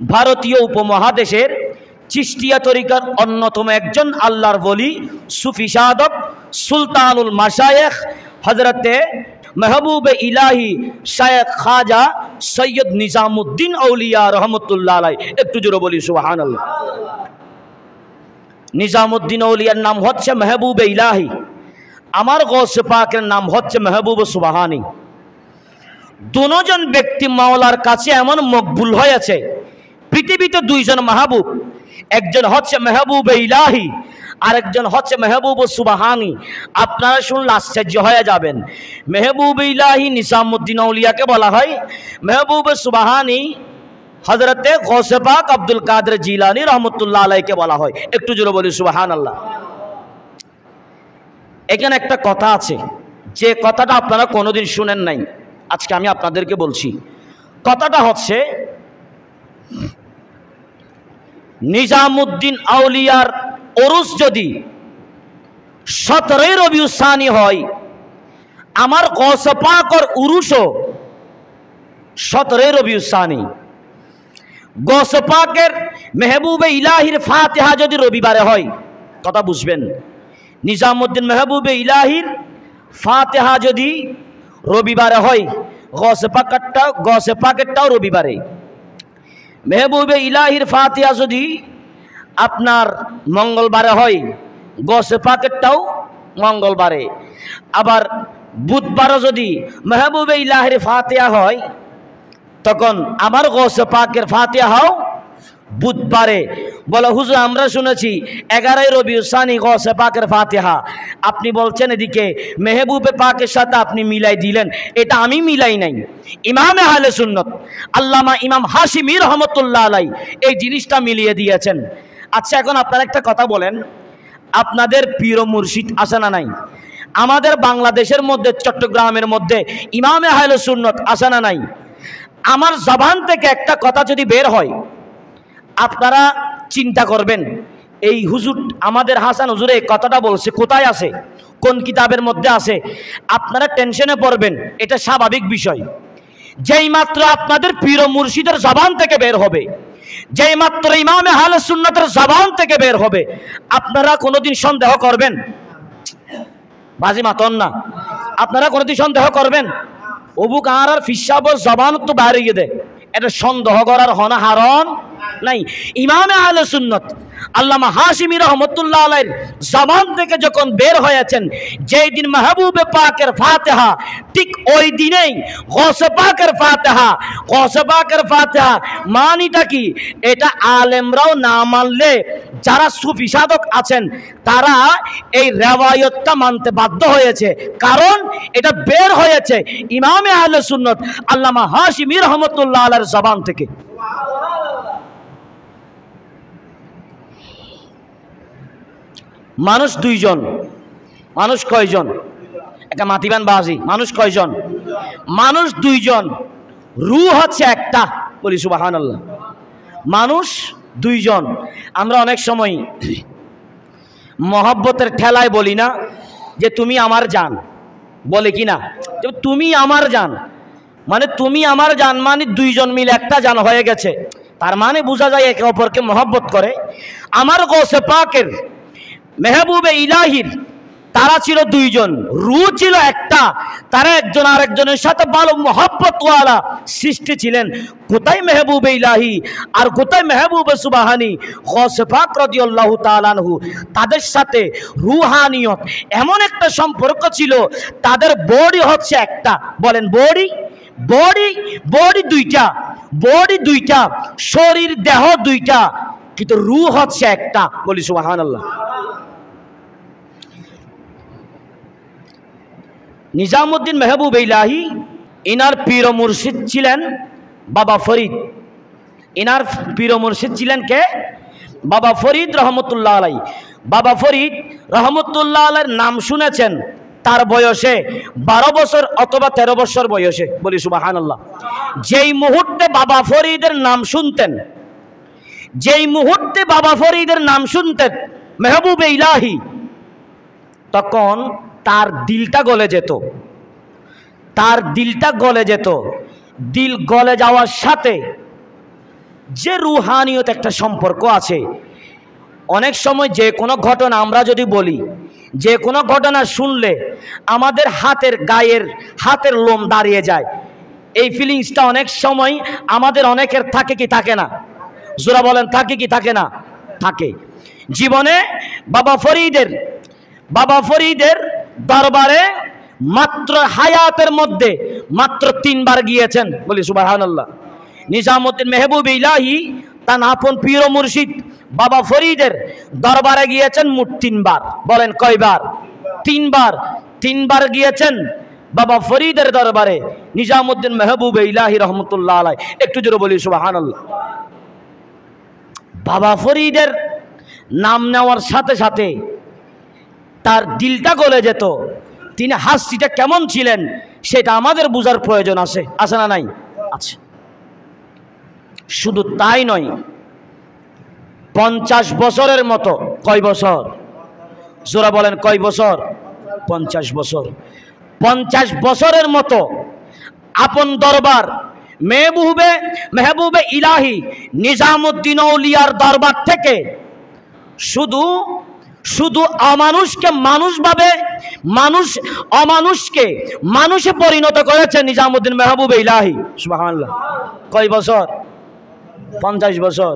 ভারতীয় উপমহাদেশের চিশতিয়া তরিকার অন্যতম একজন আল্লাহর ওলি সুফি সাধক সুলতানুল মাশায়েখ হযরতে মেহবুবে ইলাহি শায়েখ খাজা সৈয়দ নিজামুদ্দিন আউলিয়া রহমতুল্লাহ আলাইহি। একটু জোরে বলি সুবহানাল্লাহ। নিজামুদ্দিন আউলিয়ার নাম হচ্ছে মেহবুবে ইলাহি, আমার গৌসে পাকের নাম হচ্ছে মেহবুব সুবহানি। দুজন ব্যক্তি মাওলার কাছে এমন মকবুল হয়েছে, পৃথিবীতে দুইজন মাহবুব, একজন হচ্ছে মেহবুবে ইলাহি আর একজন হচ্ছে মেহবুব সুবহানি। আপনারা শুনলে আশ্চর্য হয়ে যাবেন। মেহবুবে ইলাহি নিজামুদ্দিন আউলিয়াকে বলা হয়, মেহবুবে সুবহানি হযরতে গৌসে পাক আব্দুল কাদের জিলানী রহমতুল্লাহ আলাইহিকে বলা হয়। একটু জোরে বলি সুবহানাল্লাহ। এখানে একটা কথা আছে, যে কথাটা আপনারা কোনোদিন শুনেন নাই, আজকে আমি আপনাদেরকে বলছি। কথাটা হচ্ছে নিজামুদ্দিন আউলিয়ার ওরস যদি 17 রবিউল সানি হয়, আমার গৌসে পাকের উরুসও 17 রবিউল সানি। গৌসে পাকের মেহবুবে ইলাহির ফাতিহা যদি রবিবারে হয়, কথা বুঝবেন, নিজামুদ্দিন মেহবুবে ইলাহির ফাতিহা যদি রবিবারে হয়, গৌসে পাকেরটাও রবিবারে। মেহবুবে ইলাহির ফাতিহা যদি আপনার মঙ্গলবারে হয়, গৌসে পাকেরটাও মঙ্গলবারে। আবার বুধবারও যদি মেহবুবে ইলাহির ফাতিহা হয়, তখন আমার গৌসে পাকের ফাতিহাও বুধবারে। বলে হুজুর আমরা শুনেছি 11 রবিউল সানি গৌসে পাকের ফাতিহা, আপনি বলছেন এদিকে মেহবুবে পাকের সাথে আপনি মিলাই দিলেন। এটা আমি মিলাই নাই, ইমামে আহলে সুন্নাত আল্লামা ইমাম হাশিমি রহমতুল্লাহ আলাইহি এই জিনিসটা মিলিয়ে দিয়েছেন। আচ্ছা, এখন আপনারা একটা কথা বলেন, আপনাদের পীর ও মুর্শিদ আছে না নাই? আমাদের বাংলাদেশের মধ্যে চট্টগ্রামের মধ্যে ইমামে আহলে সুন্নাত আছে না নাই? আমার জবান থেকে একটা কথা যদি বের হয়, আপনারা চিন্তা করবেন এই হুজুর আমাদের হাসান হুজুর এই কথাটা বলছে, কোথায় আছে, কোন কিতাবের মধ্যে আছে? আপনারা টেনশনে পড়বেন, এটা স্বাভাবিক বিষয়। যেই মাত্র আপনাদের পীর ও মুর্শিদের জবান থেকে বের হবে, যেই মাত্র ইমামে আহলে সুন্নাতের জবান থেকে বের হবে, আপনারা কোনোদিন সন্দেহ করবেন? বাজি মাতন না, আপনারা কোনোদিন সন্দেহ করবেন? অবু কার আর ফিসাবর জবান তো বাইরে গিয়ে দেয়, এটা সন্দেহ করার হনা হারণ নাই। ইমামে আহলে সুন্নাত আল্লামা হাশিমি রহমতুল্লাহ আলাইহির জবান থেকে যখন বের হয়েছেন, যেই দিন মেহবুবে পাকের ফাতিহা, ঠিক ওই দিনেই গৌসে পাকের ফাতিহা। গৌসে পাকের ফাতিহা মানিটা কি? এটা আলেমরাও না মানলে যারা সুফি সাধক আছেন তারা এই রেওয়ায়তটা মানতে বাধ্য হয়েছে, কারণ এটা বের হয়েছে ইমামে আহলে সুন্নাত আল্লামা হাশিমি রহমতুল্লাহ আলাইহির জবান থেকে। মানুষ দুইজন, মানুষ কয়জন? একটা মাতিবান বাজি, মানুষ কয়জন? মানুষ দুইজন, রূহ হচ্ছে একটা। বলি সুবহানাল্লাহ। মানুষ দুইজন। আমরা অনেক সময় মহব্বতের ঠেলায় বলি না যে তুমি আমার জান, বলে কি না? তুমি আমার জান মানে তুমি আমার জান মানে দুইজন মিলে একটা জান হয়ে গেছে, তার মানে বোঝা যায় একে অপরকে মহব্বত করে। আমার গৌসে পাকের মেহবুবে ইলাহির তারা ছিল দুইজন, রূহ ছিল একটা, তারা একজন আরেকজনের সাথে ভালো মহব্বতওয়ালা সৃষ্টি ছিলেন। কোথায় মেহবুবে ইলাহি আর কোথায় মেহবুবে সুবহানি? গৌসে পাক রাদিয়াল্লাহু তাআলা আনহু তাদের সাথে রুহানিয়ত এমন একটা সম্পর্ক ছিল, তাদের বডি হচ্ছে একটা। বলেন বডি, বডি বডি দুইটা, বডি দুইটা, শরীর দেহ দুইটা, কিন্তু রূহ হচ্ছে একটা। বলি সুবহানাল্লাহ। নিজামুদ্দিন মেহবুবে ইলাহি ইনার পীর ও মুর্শিদ ছিলেন বাবা ফরিদ। ইনার পীর ও মুর্শিদ ছিলেন কে? বাবা ফরিদ রহমতুল্লাহ আলাইহি। বাবা ফরিদ রহমতুল্লাহ আলাইহির নাম শুনেছেন তার বয়সে 12 বছর অথবা 13 বছর বয়সে। বলি সুবহানাল্লাহ। যেই মুহূর্তে বাবা ফরিদের নাম শুনতেন, যেই মুহূর্তে বাবা ফরিদের নাম শুনতেন মেহবুবে ইলাহি, তখন তার দিলটা গলে যেত, তার দিলটা গলে যেত। দিল গলে যাওয়ার সাথে যে রুহানিয়ত একটা সম্পর্ক আছে। অনেক সময় যে কোনো ঘটনা আমরা যদি বলি, যে কোনো ঘটনা শুনলে আমাদের হাতের লোম দাঁড়িয়ে যায়। এই ফিলিংসটা অনেক সময় আমাদের অনেকের থাকে কি থাকে না? জোরা বলেন, থাকে কি থাকে না? থাকে। জীবনে বাবা ফরিদের দরবারে মাত্র হায়াতের মধ্যে মাত্র 3 বার গিয়েছেন, বলি সুবহানাল্লাহ। নিজামুদ্দিন মেহবুব ইলাহি তার আপন পীর ও মুর্শিদ বাবা ফরিদের দরবারে গিয়েছেন মোট 3 বার। বলেন কয়বার? 3 বার। 3 বার গিয়েছেন বাবা ফরিদের দরবারে নিজামুদ্দিন মেহবুব ইলাহি রহমতুল্লাহ আলাইহি। একটু জোরে বলি সুবহানাল্লাহ। বাবা ফরিদের নাম নেওয়ার সাথে সাথে তার দিলটা গলে যেত। তিনি হাসিটা কেমন ছিলেন সেটা আমাদের বোঝার প্রয়োজন আছে না নাই? আছে। শুধু তাই নয়, 50 বছরের মতো, কয় বছর? জোরা বলেন কয় বছর? 50 বছর। 50 বছরের মতো আপন দরবার মেহবুবে ইলাহি নিজামুদ্দিন আউলিয়ার দরবার থেকে শুধু অমানুষকে মানুষ ভাবে, অমানুষকে মানুষে পরিণত করেছে নিজামুদ্দিন মেহবুবে ইলাহি। সুবহানাল্লাহ। কয় বছর? 50 বছর।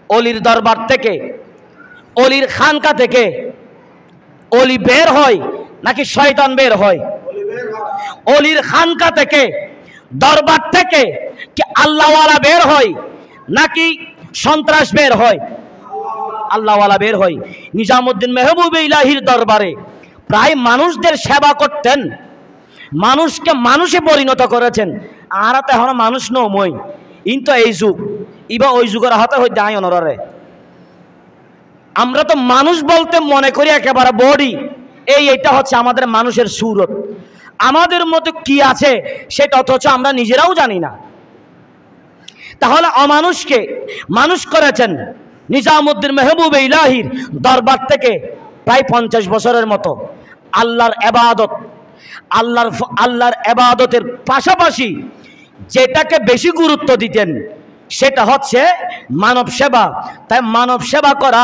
অলির দরবার থেকে, অলির খানকা থেকে অলি বের হয় নাকি শয়তান বের হয়? অলির খানকা থেকে, দরবার থেকে কি আল্লাহওয়ালা বের হয় নাকি সন্ত্রাস বের হয়? আল্লাহওয়ালা বের হয়। নিজামুদ্দিন মেহবুবে ইলাহির দরবারে প্রায় মানুষদের সেবা করতেন, মানুষকে মানুষে পরিণত করেছেন। আর তো এখন মানুষ নমই, কিন্তু এই যুগ ইবা ওই যুগের হাতে হইতে আয় অনরে। আমরা তো মানুষ বলতে মনে করি একেবারে বডি, এইটা হচ্ছে আমাদের মানুষের সুরত। আমাদের মধ্যে কি আছে সেটা অথচ আমরা নিজেরাও জানি না। তাহলে অমানুষকে মানুষ করেছেন নিজামুদ্দিন মেহবুবে ইলাহির দরবার থেকে প্রায় 50 বছরের মতো। আল্লাহর এবাদতের পাশাপাশি যেটাকে বেশি গুরুত্ব দিতেন সেটা হচ্ছে মানব সেবা। তাই মানব সেবা করা,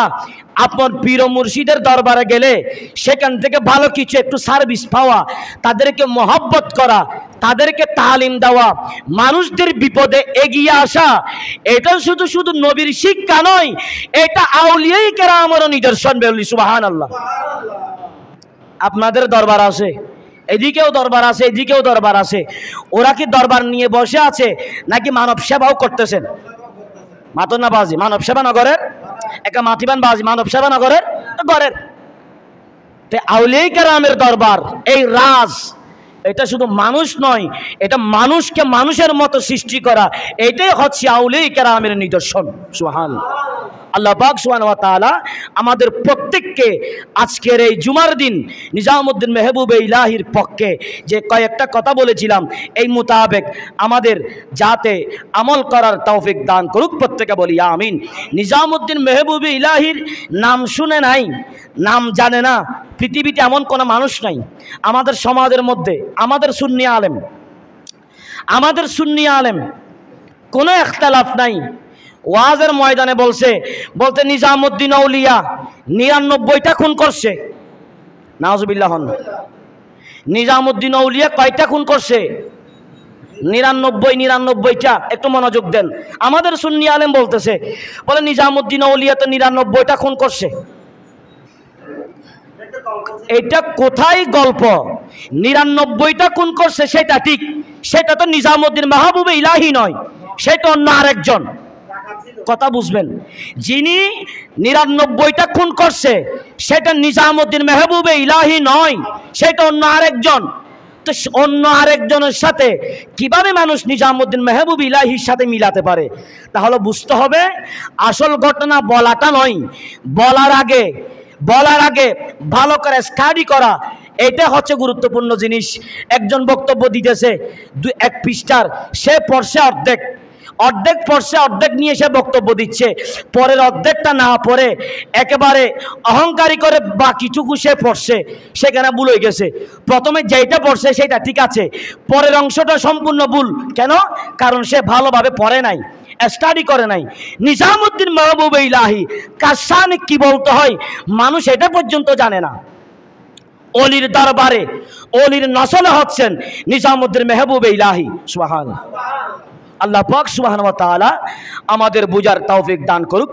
আপনার পীর ও মুর্শিদের দরবারে গেলে সেখান থেকে ভালো কিছু একটু সার্ভিস পাওয়া, তাদেরকে মহব্বত করা, তাদেরকে তালিম দেওয়া, মানুষদের বিপদে এগিয়ে আসা, এটা শুধু নবীর শিক্ষা নয়, এটা আউলিয়ায়ে কেরামেরও নিদর্শন। বলি সুবহানাল্লাহ। আপনাদের দরবার আছে, এদিকেও দরবার আছে, এদিকেও দরবার আছে। ওরা কি দরবার নিয়ে বসে আছে নাকি মানব সেবাও করতেছেন? মাতনা বাজি মানব সেবা নগরের একা মাতিবান বাজি মানব সেবা নগরের গড়ের। তাই আউলিয়ায়ে কেরামের দরবার, এই রাজ, এটা শুধু মানুষ নয়, এটা মানুষকে মানুষের মতো সৃষ্টি করা, এটাই হচ্ছে আউলিয়ায়ে কেরামের নিদর্শন। সুবহানাল্লাহ। আল্লাহ পাক সুবহানাহু ওয়া তাআলা আমাদের প্রত্যেককে আজকের এই জুমার দিন নিজামুদ্দিন মেহবুবে ইলাহির পক্ষে যে কয়েকটা কথা বলেছিলাম এই মোতাবেক আমাদের যাতে আমল করার তৌফিক দান করুক, প্রত্যেকে বলি আমিন। নিজামুদ্দিন মেহবুবে ইলাহির নাম শুনে নাই, নাম জানে না পৃথিবীতে এমন কোনো মানুষ নাই। আমাদের সমাজের মধ্যে আমাদের সুন্নি আলেম কোনো ইখতিলাফ নাই। ওয়াজের ময়দানে বলতে নিজামুদ্দিন আউলিয়া 99টা খুন করছে। নাউজুবিল্লাহ। নিজামুদ্দিন আউলিয়া কয়টা খুন করছে? 99টা। একটু মনোযোগ দেন। আমাদের সুন্নি আলেম বলে নিজামুদ্দিন আউলিয়া তো 99টা খুন করছে। এটা কোথায় গল্প? 99টা খুন করছে সেটা ঠিক, সেটা তো নিজামুদ্দিন মেহবুবে ইলাহি নয়, সেটা অন্য আরেকজন। কথা বুঝবেন, যিনি 99টা খুন করছে সেটা নিজামুদ্দিন মেহবুবে ইলাহি নয়, সেটা অন্য আরেকজন। তো অন্য আরেকজনের সাথে কিভাবে মানুষ নিজামুদ্দিন মেহবুবে ইলাহির সাথে মিলাতে পারে? তাহলে বুঝতে হবে আসল ঘটনা বলাটা নয়, বলার আগে ভালো করে স্টাডি করা, এটা হচ্ছে গুরুত্বপূর্ণ জিনিস। একজন বক্তব্য দিতেছে 1 পৃষ্ঠার, সে পড়ছে অর্ধেক পড়ছে, অর্ধেক নিয়ে সে বক্তব্য দিচ্ছে, পরের অর্ধেকটা না পড়ে একেবারে অহংকারী করে বাকিটুকু সে পড়ছে, সেখানে ভুল হয়ে গেছে। প্রথমে যেটা পড়ছে সেটা ঠিক আছে, পরের অংশটা সম্পূর্ণ ভুল। কেন? কারণ সে ভালোভাবে পড়ে নাই। স্টাডি করে নাই। নিজামুদ্দিন মাহবুবে ইলাহি কাশান কি বলতে হয় মানুষ এটা পর্যন্ত জানে না। অলির দরবারে অলির নসলে হচ্ছেন নিজামুদ্দিন মাহবুবে ইলাহি। সুবহানাল্লাহ। আল্লাহ পাক সুবহানাহু ওয়া তাআলা আমাদের বুঝার তৌফিক দান করুক।